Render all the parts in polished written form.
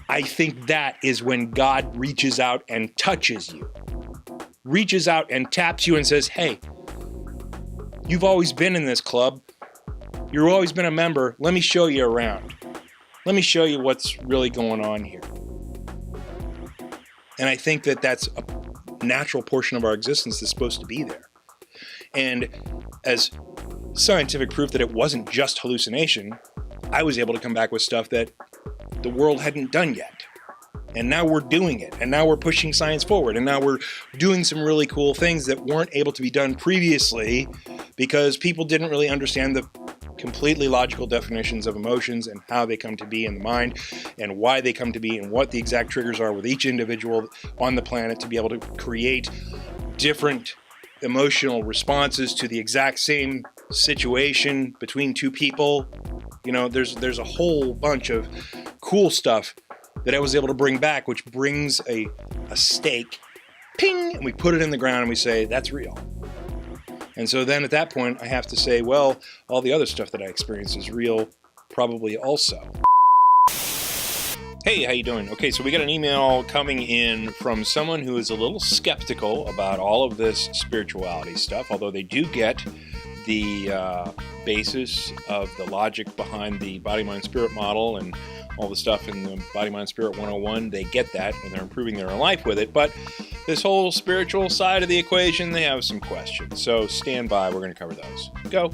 I think that is when God reaches out and touches you. Reaches out and taps you and says, hey, you've always been in this club. You've always been a member. Let me show you around. Let me show you what's really going on here. And I think that that's a natural portion of our existence that's supposed to be there. And as scientific proof that it wasn't just hallucination, I was able to come back with stuff that the world hadn't done yet. And now we're doing it. And now we're pushing science forward. And now we're doing some really cool things that weren't able to be done previously because people didn't really understand the completely logical definitions of emotions and how they come to be in the mind and why they come to be and what the exact triggers are with each individual on the planet to be able to create different emotional responses to the exact same situation between two people. You know, there's a whole bunch of cool stuff that I was able to bring back, which brings a stake, ping, and we put it in the ground and we say, that's real. And so then at that point, I have to say, well, all the other stuff that I experience is real, probably also. Hey, how you doing? Okay, so we got an email coming in from someone who is a little skeptical about all of this spirituality stuff, although they do get the basis of the logic behind the body-mind-spirit model and all the stuff in the Body-Mind-Spirit 101. They get that, and they're improving their life with it. But this whole spiritual side of the equation, they have some questions. So stand by. We're going to cover those. Go.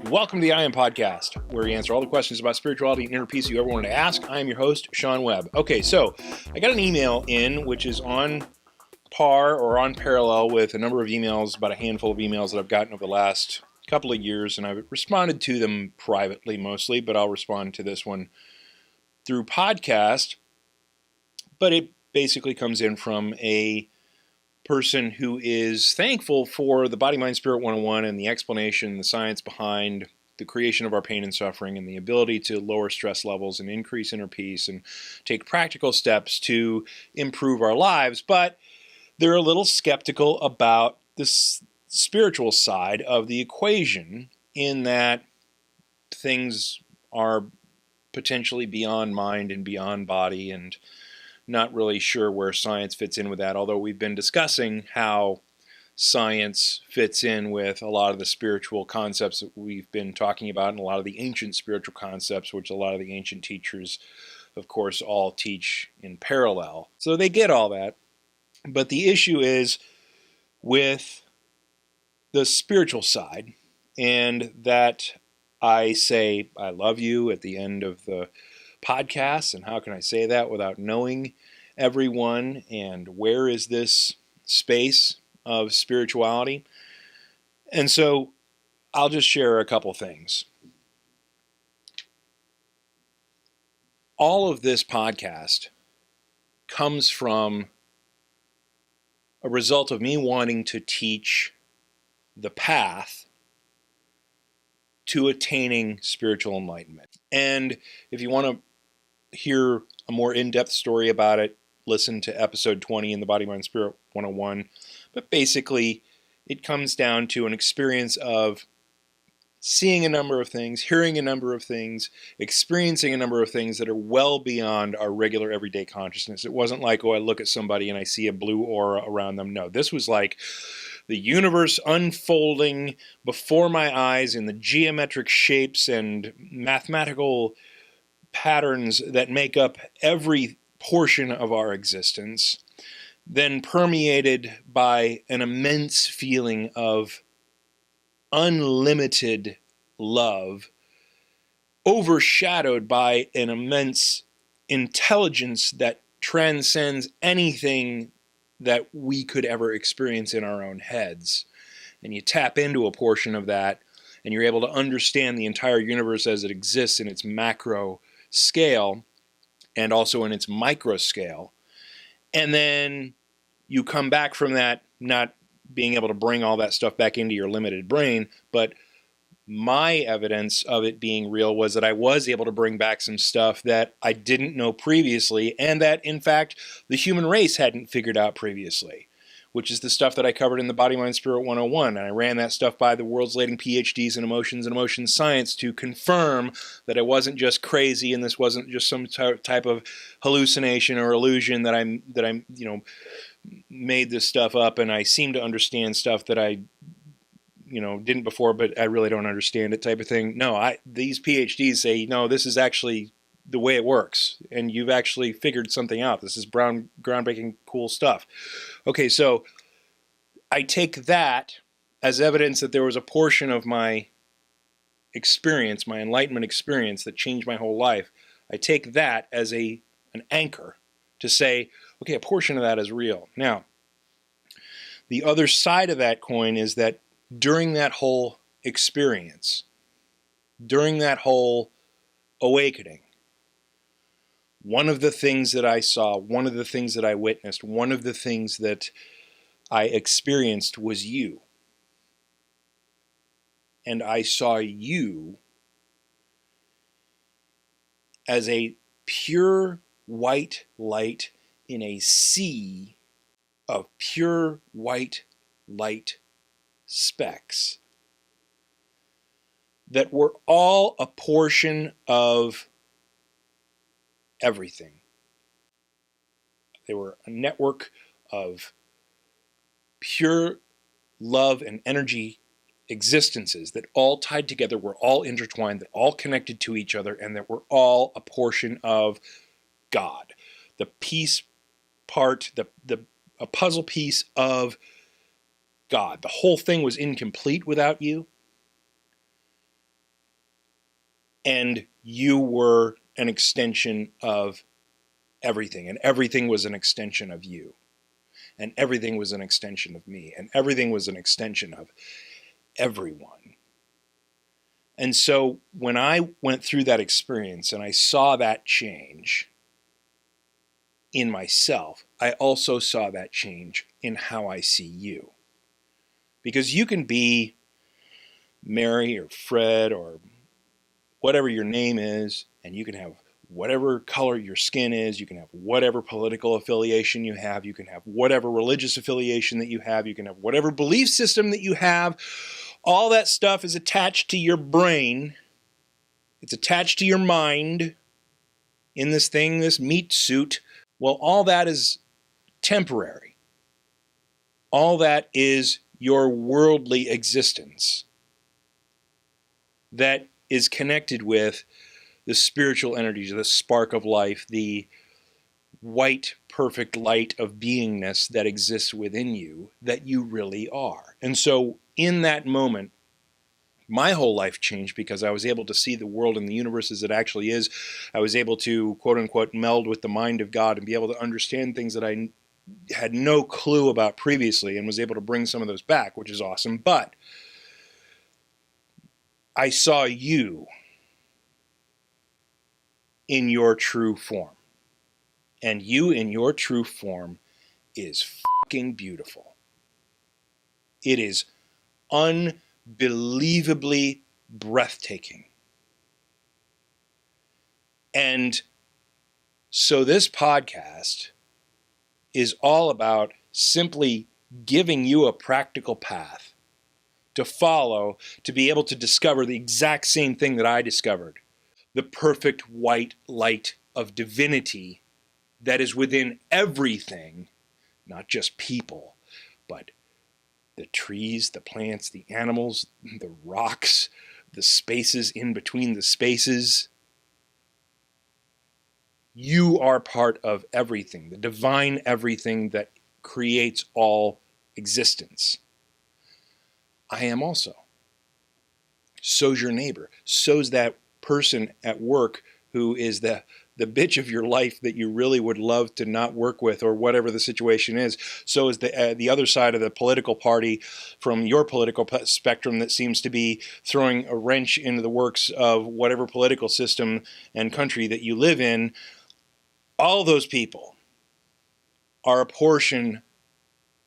Welcome to the I Am Podcast, where we answer all the questions about spirituality and inner peace you ever wanted to ask. I am your host, Sean Webb. Okay, so I got an email in, which is on par or on parallel with a number of emails, about a handful of emails that I've gotten over the last couple of years, and I've responded to them privately mostly, but I'll respond to this one through podcast. But it basically comes in from a person who is thankful for the Body-Mind-Spirit 101 and the explanation, the science behind the creation of our pain and suffering and the ability to lower stress levels and increase inner peace and take practical steps to improve our lives. But they're a little skeptical about this spiritual side of the equation, in that things are potentially beyond mind and beyond body, and not really sure where science fits in with that, although we've been discussing how science fits in with a lot of the spiritual concepts that we've been talking about, and a lot of the ancient spiritual concepts, which a lot of the ancient teachers, of course, all teach in parallel. So they get all that. But the issue is with the spiritual side, and that I say, I love you at the end of the podcast, and how can I say that without knowing everyone, and where is this space of spirituality? And so I'll just share a couple things. All of this podcast comes from a result of me wanting to teach the path to attaining spiritual enlightenment. And if you want to hear a more in-depth story about it, listen to episode 20 in the Body-Mind-Spirit 101. But basically, it comes down to an experience of seeing a number of things, hearing a number of things, experiencing a number of things that are well beyond our regular everyday consciousness. It wasn't like, oh, I look at somebody and I see a blue aura around them. No, this was like the universe unfolding before my eyes in the geometric shapes and mathematical patterns that make up every portion of our existence, then permeated by an immense feeling of unlimited love, overshadowed by an immense intelligence that transcends anything that we could ever experience in our own heads. And you tap into a portion of that, and you're able to understand the entire universe as it exists in its macro scale and also in its micro scale. And then you come back from that not being able to bring all that stuff back into your limited brain, but my evidence of it being real was that I was able to bring back some stuff that I didn't know previously, and that, in fact, the human race hadn't figured out previously, which is the stuff that I covered in the Body, Mind, Spirit 101. And I ran that stuff by the world's leading PhDs in emotions and emotion science to confirm that I wasn't just crazy and this wasn't just some type of hallucination or illusion that I'm made this stuff up, and I seem to understand stuff that I didn't before, but I really don't understand it type of thing. No, these PhDs say, no, this is actually the way it works, and you've actually figured something out. This is groundbreaking, cool stuff. Okay, so I take that as evidence that there was a portion of my experience, my Enlightenment experience, that changed my whole life. I take that as an anchor to say, okay, a portion of that is real. Now, the other side of that coin is that during that whole experience, during that whole awakening, one of the things that I saw, one of the things that I witnessed, one of the things that I experienced was you. And I saw you as a pure white light in a sea of pure white light specks that were all a portion of everything. They were a network of pure love and energy existences that all tied together, were all intertwined, that all connected to each other, and that were all a portion of God. The piece part, a puzzle piece of God. The whole thing was incomplete without you. And you were an extension of everything. And everything was an extension of you. And everything was an extension of me. And everything was an extension of everyone. And so when I went through that experience and I saw that change in myself, I also saw that change in how I see you. Because you can be Mary or Fred or whatever your name is, and you can have whatever color your skin is, you can have whatever political affiliation you have, you can have whatever religious affiliation that you have, you can have whatever belief system that you have. All that stuff is attached to your brain. It's attached to your mind in this thing, this meat suit. Well, all that is temporary. All that is your worldly existence that is connected with the spiritual energies, the spark of life, the white, perfect light of beingness that exists within you, that you really are. And so in that moment, my whole life changed because I was able to see the world and the universe as it actually is. I was able to, quote unquote, meld with the mind of God and be able to understand things that I had no clue about previously, and was able to bring some of those back, which is awesome. But I saw you in your true form. And you in your true form is fucking beautiful. It is unbelievably breathtaking. And so this podcast is all about simply giving you a practical path to follow, to be able to discover the exact same thing that I discovered. The perfect white light of divinity that is within everything, not just people, but the trees, the plants, the animals, the rocks, the spaces in between the spaces. You are part of everything, the divine everything that creates all existence. I am also. So's your neighbor. So's that person at work who is the bitch of your life that you really would love to not work with, or whatever the situation is. So is the other side of the political party from your political spectrum that seems to be throwing a wrench into the works of whatever political system and country that you live in. All those people are a portion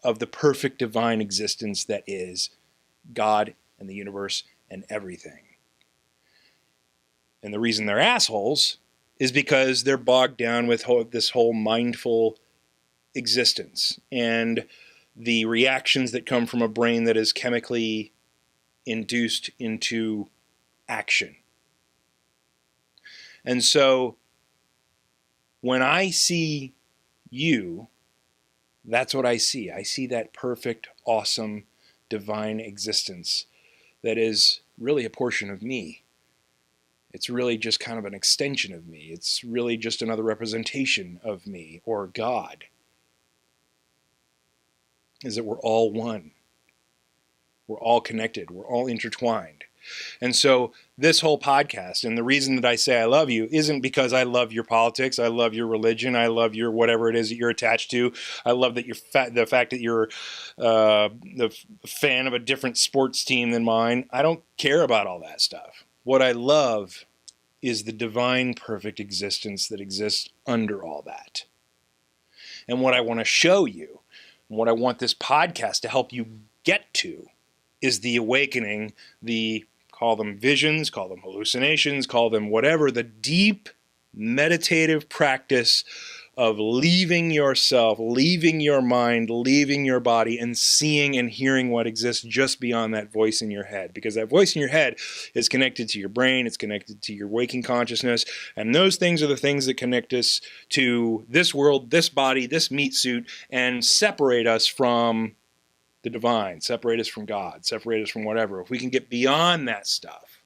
of the perfect divine existence that is God and the universe and everything. And the reason they're assholes is because they're bogged down with this whole mindful existence. And the reactions that come from a brain that is chemically induced into action. And so when I see you, that's what I see. I see that perfect, awesome, divine existence that is really a portion of me. It's really just kind of an extension of me. It's really just another representation of me, or God. Is that we're all one. We're all connected. We're all intertwined. And so this whole podcast, and the reason that I say I love you isn't because I love your politics, I love your religion, I love your whatever it is that you're attached to. I love that the fact that you're the fan of a different sports team than mine. I don't care about all that stuff. What I love is the divine, perfect existence that exists under all that. And what I want to show you, and what I want this podcast to help you get to, is the awakening, the call them visions, call them hallucinations, call them whatever, the deep meditative practice of leaving yourself, leaving your mind, leaving your body, and seeing and hearing what exists just beyond that voice in your head. Because that voice in your head is connected to your brain, it's connected to your waking consciousness, and those things are the things that connect us to this world, this body, this meat suit, and separate us from the divine, separate us from God, separate us from whatever. If we can get beyond that stuff,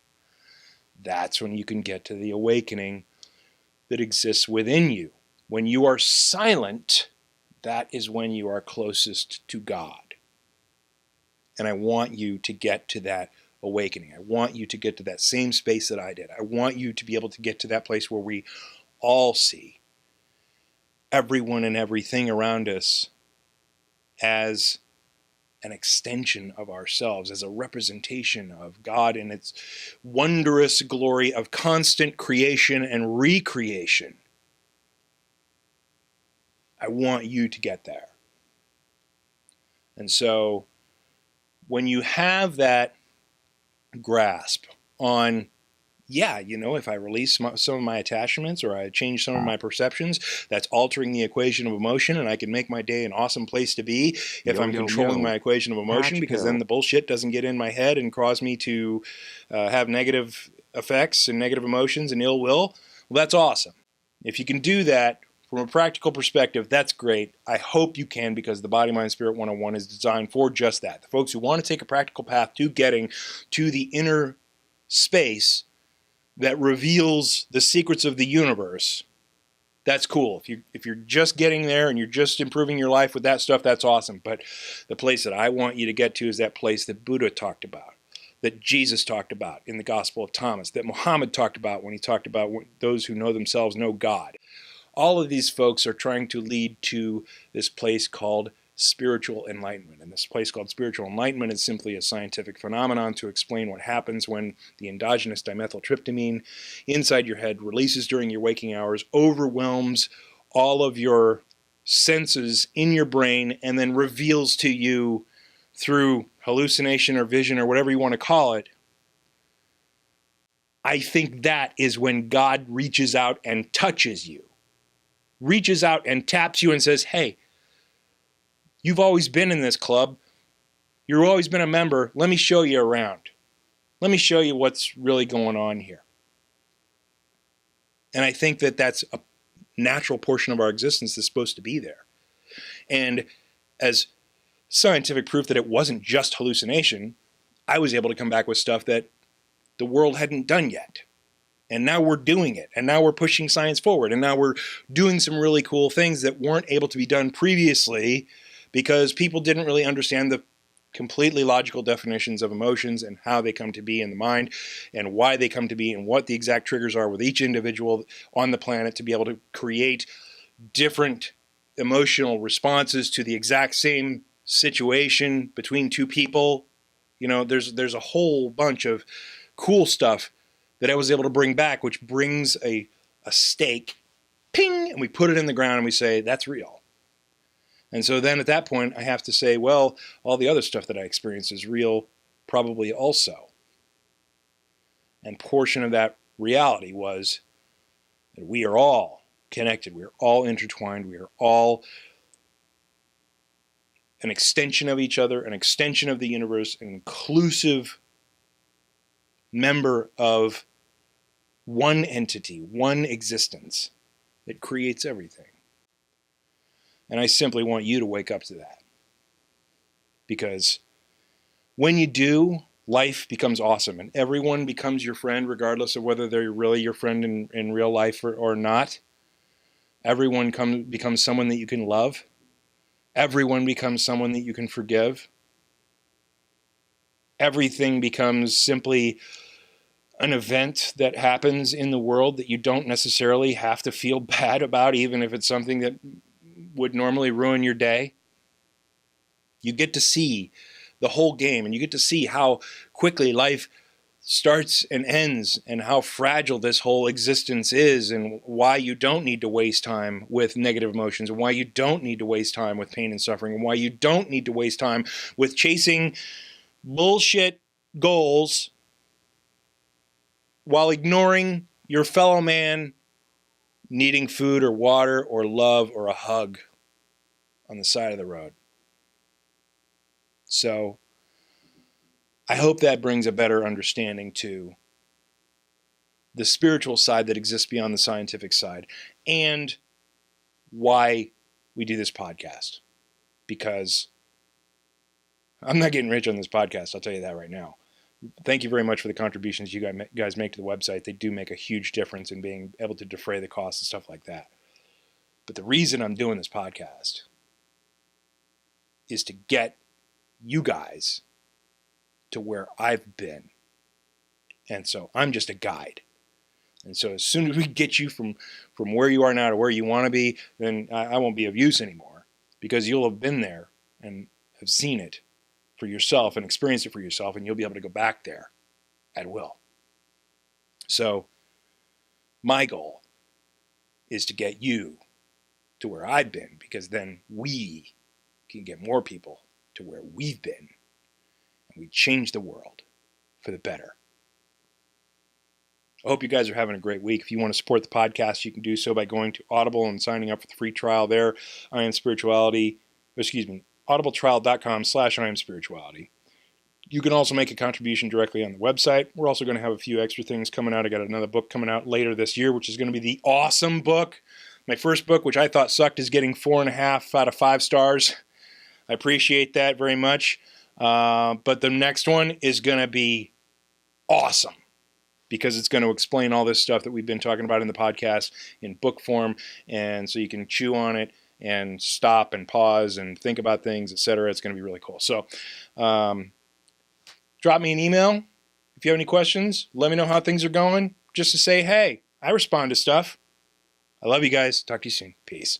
that's when you can get to the awakening that exists within you. When you are silent, that is when you are closest to God. And I want you to get to that awakening. I want you to get to that same space that I did. I want you to be able to get to that place where we all see everyone and everything around us as an extension of ourselves, as a representation of God in its wondrous glory of constant creation and recreation. I want you to get there. And so when you have that grasp on, yeah, if I release some of my attachments or I change some of my perceptions, that's altering the equation of emotion, and I can make my day an awesome place to be if I'm controlling my equation of emotion, because then the bullshit doesn't get in my head and cause me to have negative effects and negative emotions and ill will. Well, that's awesome. If you can do that from a practical perspective, that's great. I hope you can, because the Body, Mind, Spirit 101 is designed for just that. The folks who want to take a practical path to getting to the inner space that reveals the secrets of the universe, that's cool. If you're just getting there and you're just improving your life with that stuff, that's awesome. But the place that I want you to get to is that place that Buddha talked about, that Jesus talked about in the Gospel of Thomas, that Muhammad talked about when he talked about those who know themselves know God. All of these folks are trying to lead to this place called spiritual enlightenment. And this place called spiritual enlightenment is simply a scientific phenomenon to explain what happens when the endogenous dimethyltryptamine inside your head releases during your waking hours, overwhelms all of your senses in your brain, and then reveals to you through hallucination or vision or whatever you want to call it. I think that is when God reaches out and touches you. Reaches out and taps you and says, hey, you've always been in this club. You've always been a member. Let me show you around. Let me show you what's really going on here. And I think that that's a natural portion of our existence that's supposed to be there. And as scientific proof that it wasn't just hallucination, I was able to come back with stuff that the world hadn't done yet. And now we're doing it. And now we're pushing science forward. And now we're doing some really cool things that weren't able to be done previously because people didn't really understand the completely logical definitions of emotions and how they come to be in the mind and why they come to be and what the exact triggers are with each individual on the planet to be able to create different emotional responses to the exact same situation between two people. There's a whole bunch of cool stuff that I was able to bring back, which brings a stake, ping, and we put it in the ground and we say, that's real. And so then at that point, I have to say, well, all the other stuff that I experienced is real probably also. And portion of that reality was that we are all connected. We are all intertwined. We are all an extension of each other, an extension of the universe, an inclusive member of one entity, one existence that creates everything. And I simply want you to wake up to that. Because when you do, life becomes awesome and everyone becomes your friend, regardless of whether they're really your friend in real life or not. Everyone becomes someone that you can love. Everyone becomes someone that you can forgive. Everything becomes simply an event that happens in the world that you don't necessarily have to feel bad about, even if it's something that would normally ruin your day. You get to see the whole game, and you get to see how quickly life starts and ends, and how fragile this whole existence is, and why you don't need to waste time with negative emotions, and why you don't need to waste time with pain and suffering, and why you don't need to waste time with chasing bullshit goals while ignoring your fellow man needing food or water or love or a hug on the side of the road. So I hope that brings a better understanding to the spiritual side that exists beyond the scientific side, and why we do this podcast. Because I'm not getting rich on this podcast, I'll tell you that right now. Thank you very much for the contributions you guys make to the website. They do make a huge difference in being able to defray the costs and stuff like that. But the reason I'm doing this podcast is to get you guys to where I've been. And so I'm just a guide. And so as soon as we get you from where you are now to where you want to be, then I won't be of use anymore, because you'll have been there and have seen it for yourself and experienced it for yourself, and you'll be able to go back there at will. So my goal is to get you to where I've been, because then we can get more people to where we've been, and we change the world for the better. I hope you guys are having a great week. If you want to support the podcast, you can do so by going to Audible and signing up for the free trial there. audibletrial.com/IamSpirituality. You can also make a contribution directly on the website. We're also going to have a few extra things coming out. I got another book coming out later this year, which is going to be the awesome book. My first book, which I thought sucked, is getting 4.5 out of 5 stars. I appreciate that very much. But the next one is going to be awesome, because it's going to explain all this stuff that we've been talking about in the podcast in book form, and so you can chew on it and stop and pause and think about things, etc. It's going to be really cool. So drop me an email if you have any questions. Let me know how things are going, just to say, hey, I respond to stuff. I love you guys. Talk to you soon. Peace.